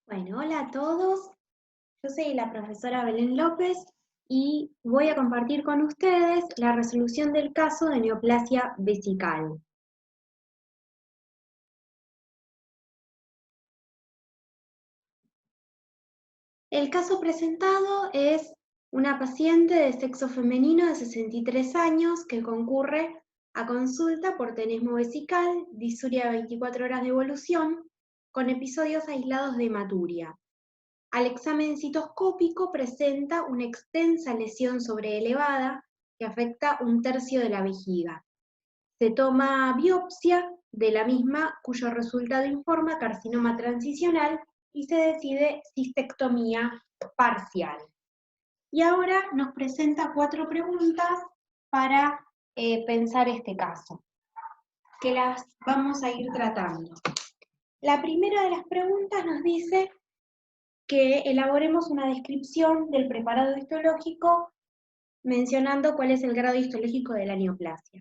Bueno, hola a todos. Yo soy la profesora Belén López y voy a compartir con ustedes la resolución del caso de neoplasia vesical. El caso presentado es una paciente de sexo femenino de 63 años que concurre a consulta por tenesmo vesical, disuria 24 horas de evolución, con episodios aislados de hematuria. Al examen citoscópico presenta una extensa lesión sobreelevada que afecta un tercio de la vejiga. Se toma biopsia de la misma cuyo resultado informa carcinoma transicional y se decide cistectomía parcial. Y ahora nos presenta 4 preguntas para pensar este caso, que las vamos a ir tratando. La primera de las preguntas nos dice que elaboremos una descripción del preparado histológico mencionando cuál es el grado histológico de la neoplasia.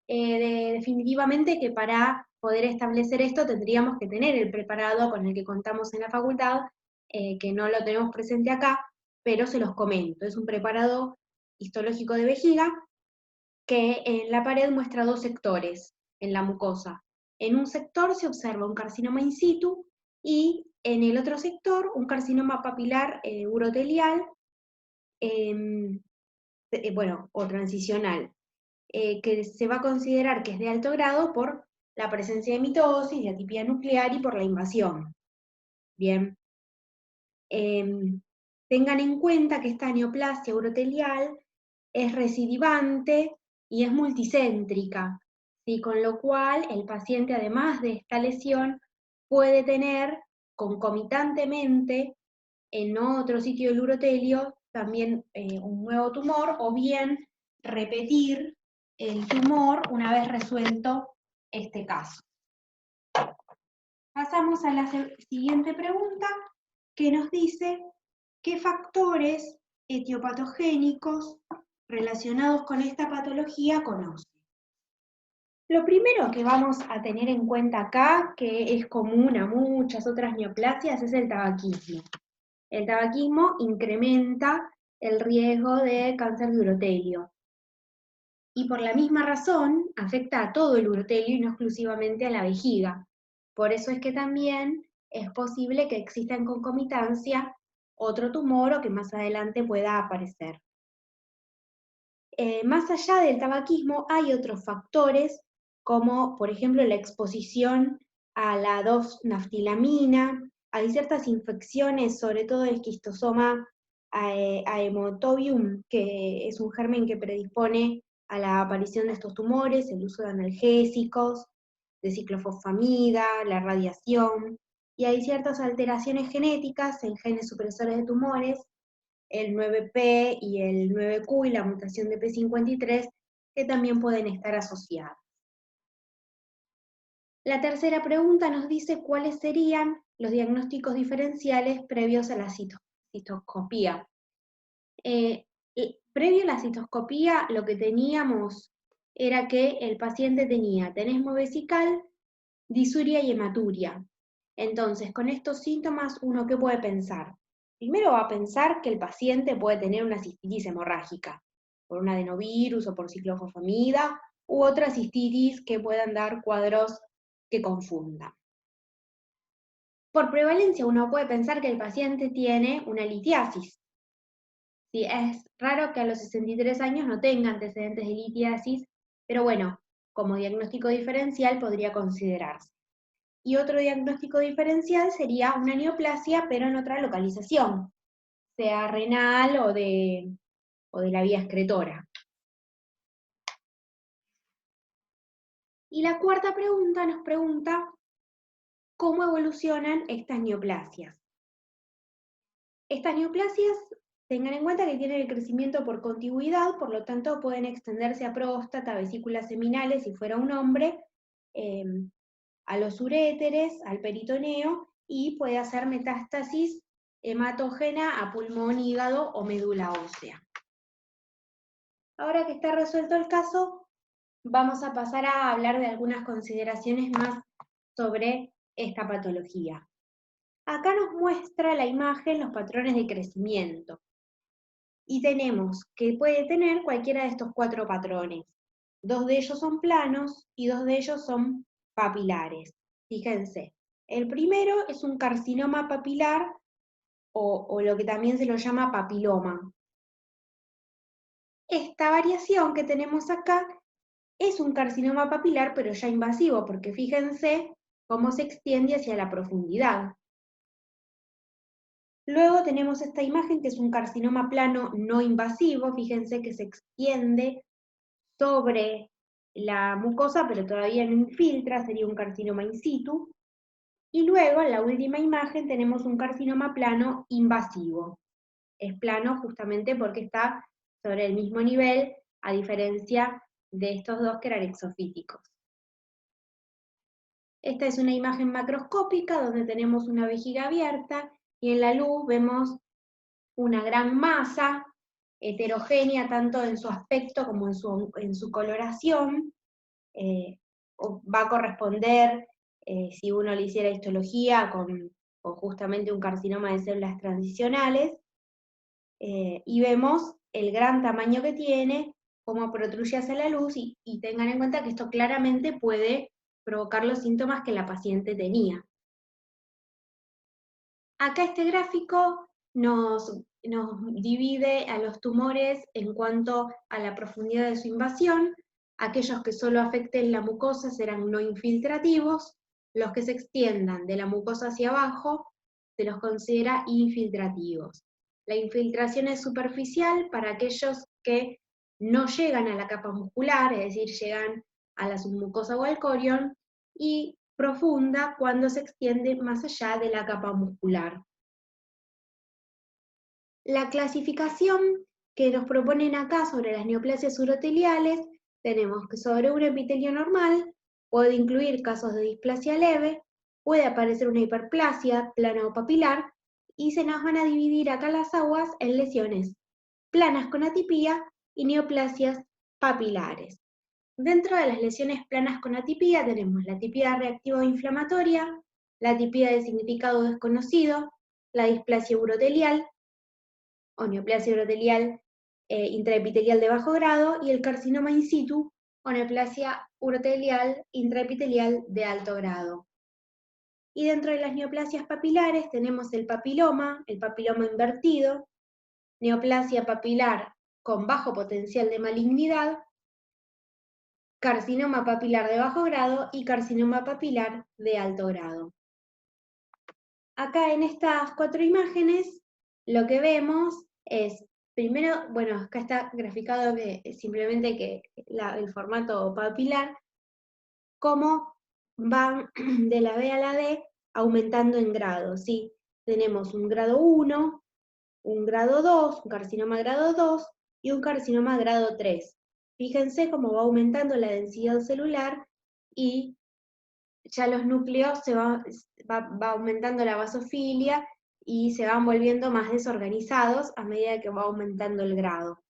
Definitivamente que para poder establecer esto tendríamos que tener el preparado con el que contamos en la facultad, que no lo tenemos presente acá, pero se los comento. Es un preparado histológico de vejiga que en la pared muestra 2 sectores en la mucosa. En un sector se observa un carcinoma in situ y en el otro sector un carcinoma papilar urotelial, o transicional, que se va a considerar que es de alto grado por la presencia de mitosis, de atipia nuclear y por la invasión. Bien. Tengan en cuenta que esta neoplasia urotelial es recidivante y es multicéntrica, ¿sí? Con lo cual el paciente, además de esta lesión, puede tener concomitantemente en otro sitio del urotelio también un nuevo tumor, o bien repetir el tumor una vez resuelto este caso. Pasamos a la siguiente pregunta, que nos dice qué factores etiopatogénicos relacionados con esta patología conoce. Lo primero que vamos a tener en cuenta acá, que es común a muchas otras neoplasias, es el tabaquismo. El tabaquismo incrementa el riesgo de cáncer de urotelio. Y por la misma razón afecta a todo el urotelio y no exclusivamente a la vejiga. Por eso es que también es posible que exista en concomitancia otro tumor o que más adelante pueda aparecer. Más allá del tabaquismo hay otros factores, como por ejemplo la exposición a la 2-naftilamina. Hay ciertas infecciones, sobre todo el esquistosoma haemotobium, que es un germen que predispone a la aparición de estos tumores, el uso de analgésicos, de ciclofosfamida, la radiación, y hay ciertas alteraciones genéticas en genes supresores de tumores, el 9P y el 9Q y la mutación de P53, que también pueden estar asociadas. La tercera pregunta nos dice cuáles serían los diagnósticos diferenciales previos a la citoscopía. Previo a la citoscopía, lo que teníamos era que el paciente tenía tenesmo vesical, disuria y hematuria. Entonces, con estos síntomas, ¿uno qué puede pensar? Primero va a pensar que el paciente puede tener una cistitis hemorrágica, por un adenovirus o por ciclofosfamida, u otra cistitis que puedan dar cuadros que confundan. Por prevalencia, uno puede pensar que el paciente tiene una litiasis. Sí, es raro que a los 63 años no tenga antecedentes de litiasis, pero bueno, como diagnóstico diferencial podría considerarse. Y otro diagnóstico diferencial sería una neoplasia, pero en otra localización, sea renal o de la vía excretora. Y la cuarta pregunta nos pregunta cómo evolucionan estas neoplasias. Estas neoplasias, tengan en cuenta que tienen el crecimiento por contigüidad, por lo tanto pueden extenderse a próstata, vesículas seminales si fuera un hombre, a los uréteres, al peritoneo, y puede hacer metástasis hematógena a pulmón, hígado o médula ósea. Ahora que está resuelto el caso, vamos a pasar a hablar de algunas consideraciones más sobre esta patología. Acá nos muestra la imagen los patrones de crecimiento. Y tenemos que puede tener cualquiera de estos 4 patrones. 2 de ellos son planos y 2 de ellos son papilares. Fíjense, el primero es un carcinoma papilar o lo que también se lo llama papiloma. Esta variación que tenemos acá es un carcinoma papilar, pero ya invasivo, porque fíjense cómo se extiende hacia la profundidad. Luego tenemos esta imagen que es un carcinoma plano no invasivo, fíjense que se extiende sobre la mucosa, pero todavía no infiltra, sería un carcinoma in situ. Y luego, en la última imagen, tenemos un carcinoma plano invasivo. Es plano justamente porque está sobre el mismo nivel, a diferencia de estos dos que eran exofíticos. Esta es una imagen macroscópica donde tenemos una vejiga abierta y en la luz vemos una gran masa heterogénea tanto en su aspecto como en su coloración. Va a corresponder, si uno le hiciera histología, con justamente un carcinoma de células transicionales, y vemos el gran tamaño que tiene, cómo protruye hacia la luz, y tengan en cuenta que esto claramente puede provocar los síntomas que la paciente tenía. Acá este gráfico nos divide a los tumores en cuanto a la profundidad de su invasión. Aquellos que solo afecten la mucosa serán no infiltrativos, los que se extiendan de la mucosa hacia abajo se los considera infiltrativos. La infiltración es superficial para aquellos que no llegan a la capa muscular, es decir, llegan a la submucosa o al corion, y profunda cuando se extiende más allá de la capa muscular. La clasificación que nos proponen acá sobre las neoplasias uroteliales, tenemos que sobre un epitelio normal puede incluir casos de displasia leve, puede aparecer una hiperplasia plana o papilar, y se nos van a dividir acá las aguas en lesiones planas con atipía y neoplasias papilares. Dentro de las lesiones planas con atipía tenemos la atipía reactiva o inflamatoria, la atipía de significado desconocido, la displasia urotelial o neoplasia urotelial intraepitelial de bajo grado y el carcinoma in situ o neoplasia urotelial intraepitelial de alto grado. Y dentro de las neoplasias papilares tenemos el papiloma invertido, neoplasia papilar con bajo potencial de malignidad, carcinoma papilar de bajo grado y carcinoma papilar de alto grado. Acá en estas 4 imágenes lo que vemos es, primero, bueno, acá está graficado simplemente que el formato papilar, cómo van de la B a la D aumentando en grados, ¿sí? Tenemos un grado 1, un grado 2, un carcinoma grado 2 y un carcinoma grado 3. Fíjense cómo va aumentando la densidad celular y ya los núcleos va aumentando la basofilia y se van volviendo más desorganizados a medida que va aumentando el grado.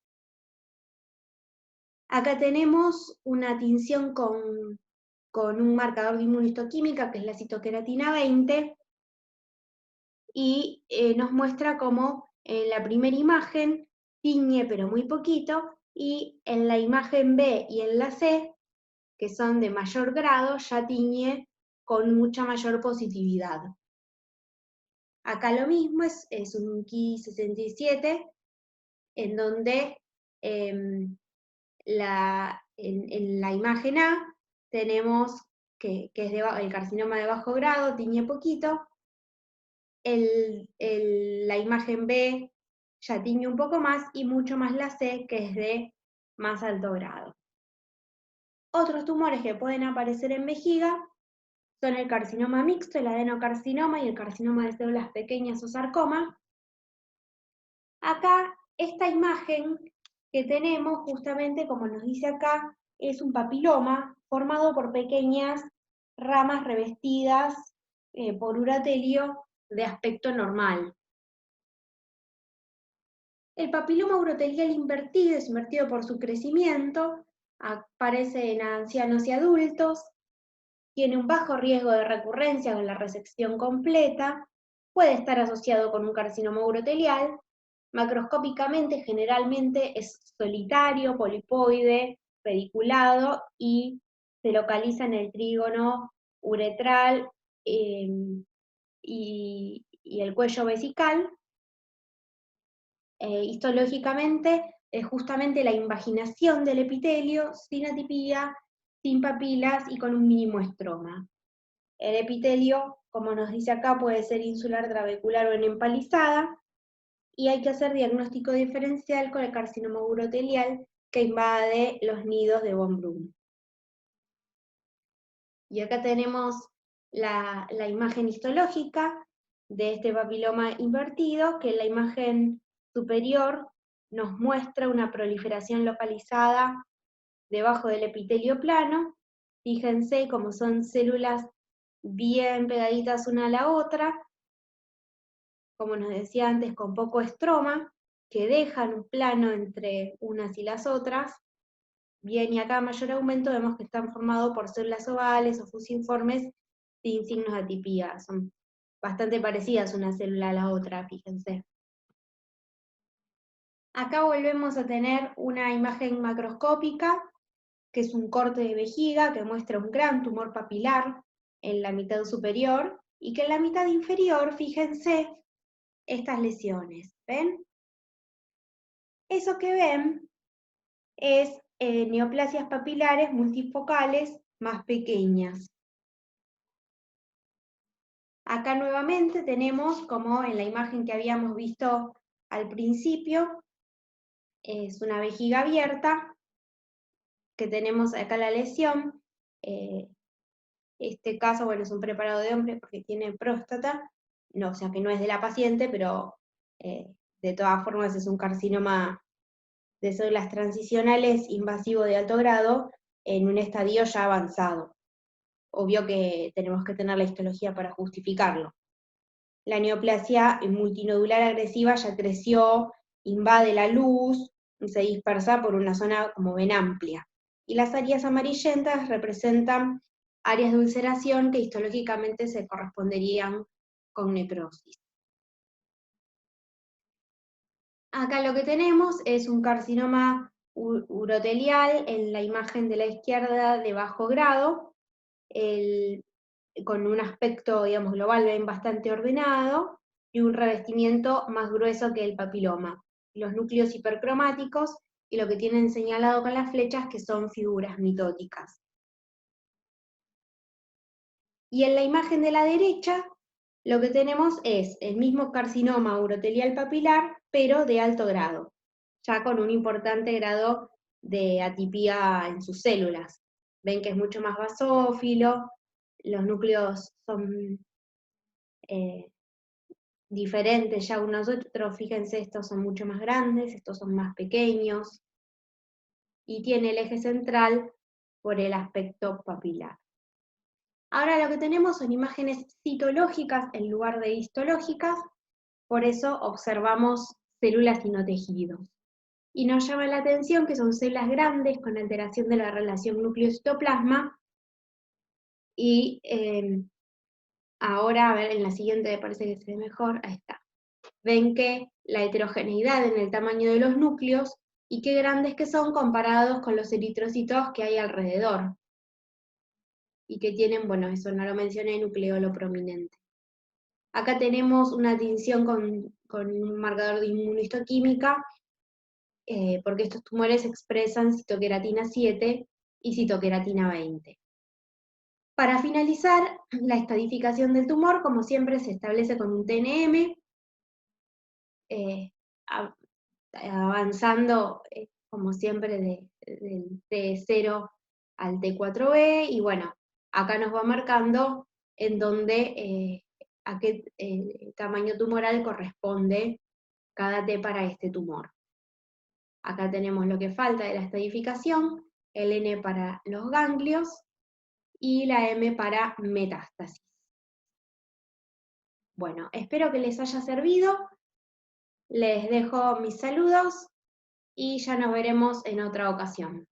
Acá tenemos una tinción con un marcador de inmunohistoquímica, que es la citoqueratina 20, y nos muestra cómo en la primera imagen tiñe pero muy poquito, y en la imagen B y en la C, que son de mayor grado, ya tiñe con mucha mayor positividad. Acá lo mismo, es un Ki67, en donde en la imagen A tenemos que es el carcinoma de bajo grado, tiñe poquito. La imagen B ya tiñe un poco más, y mucho más la C, que es de más alto grado. Otros tumores que pueden aparecer en vejiga son el carcinoma mixto, el adenocarcinoma y el carcinoma de células pequeñas o sarcoma. Acá, esta imagen que tenemos, justamente como nos dice acá, es un papiloma formado por pequeñas ramas revestidas por uratelio de aspecto normal. El papiloma urotelial invertido es invertido por su crecimiento, aparece en ancianos y adultos, tiene un bajo riesgo de recurrencia con la resección completa, Puede estar asociado con un carcinoma urotelial. Macroscópicamente, generalmente es solitario, polipoide, pediculado y se localiza en el trígono uretral y el cuello vesical. Histológicamente es justamente la invaginación del epitelio sin atipía, sin papilas y con un mínimo estroma. El epitelio, como nos dice acá, puede ser insular, trabecular o en empalizada, y hay que hacer diagnóstico diferencial con el carcinoma urotelial que invade los nidos de von Brunn. Y acá tenemos la imagen histológica de este papiloma invertido, que en la imagen superior nos muestra una proliferación localizada debajo del epitelio plano. Fíjense cómo son células bien pegaditas una a la otra, como nos decía antes, con poco estroma, que dejan un plano entre unas y las otras. Bien, y acá a mayor aumento vemos que están formados por células ovales o fusiformes sin signos de atipía. Son bastante parecidas una célula a la otra, fíjense. Acá volvemos a tener una imagen macroscópica, que es un corte de vejiga que muestra un gran tumor papilar en la mitad superior, y que en la mitad inferior, fíjense, estas lesiones, ¿ven? Eso que ven es neoplasias papilares multifocales más pequeñas. Acá nuevamente tenemos, como en la imagen que habíamos visto al principio, es una vejiga abierta, que tenemos acá la lesión. Este caso, bueno, es un preparado de hombre porque tiene próstata, no, o sea que no es de la paciente, pero de todas formas es un carcinoma de células transicionales invasivo de alto grado en un estadio ya avanzado. Obvio que tenemos que tener la histología para justificarlo. La neoplasia multinodular agresiva ya creció, invade la luz y se dispersa por una zona como ven amplia. Y las áreas amarillentas representan áreas de ulceración que histológicamente se corresponderían con necrosis. Acá lo que tenemos es un carcinoma urotelial en la imagen de la izquierda de bajo grado, con un aspecto, digamos, global bien bastante ordenado y un revestimiento más grueso que el papiloma. Los núcleos hipercromáticos y lo que tienen señalado con las flechas que son figuras mitóticas. Y en la imagen de la derecha, lo que tenemos es el mismo carcinoma urotelial papilar, pero de alto grado, ya con un importante grado de atipía en sus células. Ven que es mucho más basófilo, los núcleos son diferentes ya unos otros, fíjense, estos son mucho más grandes, estos son más pequeños, y tiene el eje central por el aspecto papilar. Ahora lo que tenemos son imágenes citológicas en lugar de histológicas, por eso observamos células y no tejidos. Y nos llama la atención que son células grandes con alteración de la relación núcleo-citoplasma, y ahora, a ver, en la siguiente me parece que se ve mejor, ahí está. Ven que la heterogeneidad en el tamaño de los núcleos y qué grandes que son comparados con los eritrocitos que hay alrededor. Y que tienen, bueno, eso no lo mencioné, nucleolo prominente. Acá tenemos una tinción con un marcador de inmunohistoquímica, porque estos tumores expresan citoqueratina 7 y citoqueratina 20. Para finalizar, la estadificación del tumor, como siempre, se establece con un TNM, avanzando, como siempre, del T0 al T4B, y bueno, acá nos va marcando en dónde, a qué tamaño tumoral corresponde cada T para este tumor. Acá tenemos lo que falta de la estadificación, el N para los ganglios y la M para metástasis. Bueno, espero que les haya servido, les dejo mis saludos y ya nos veremos en otra ocasión.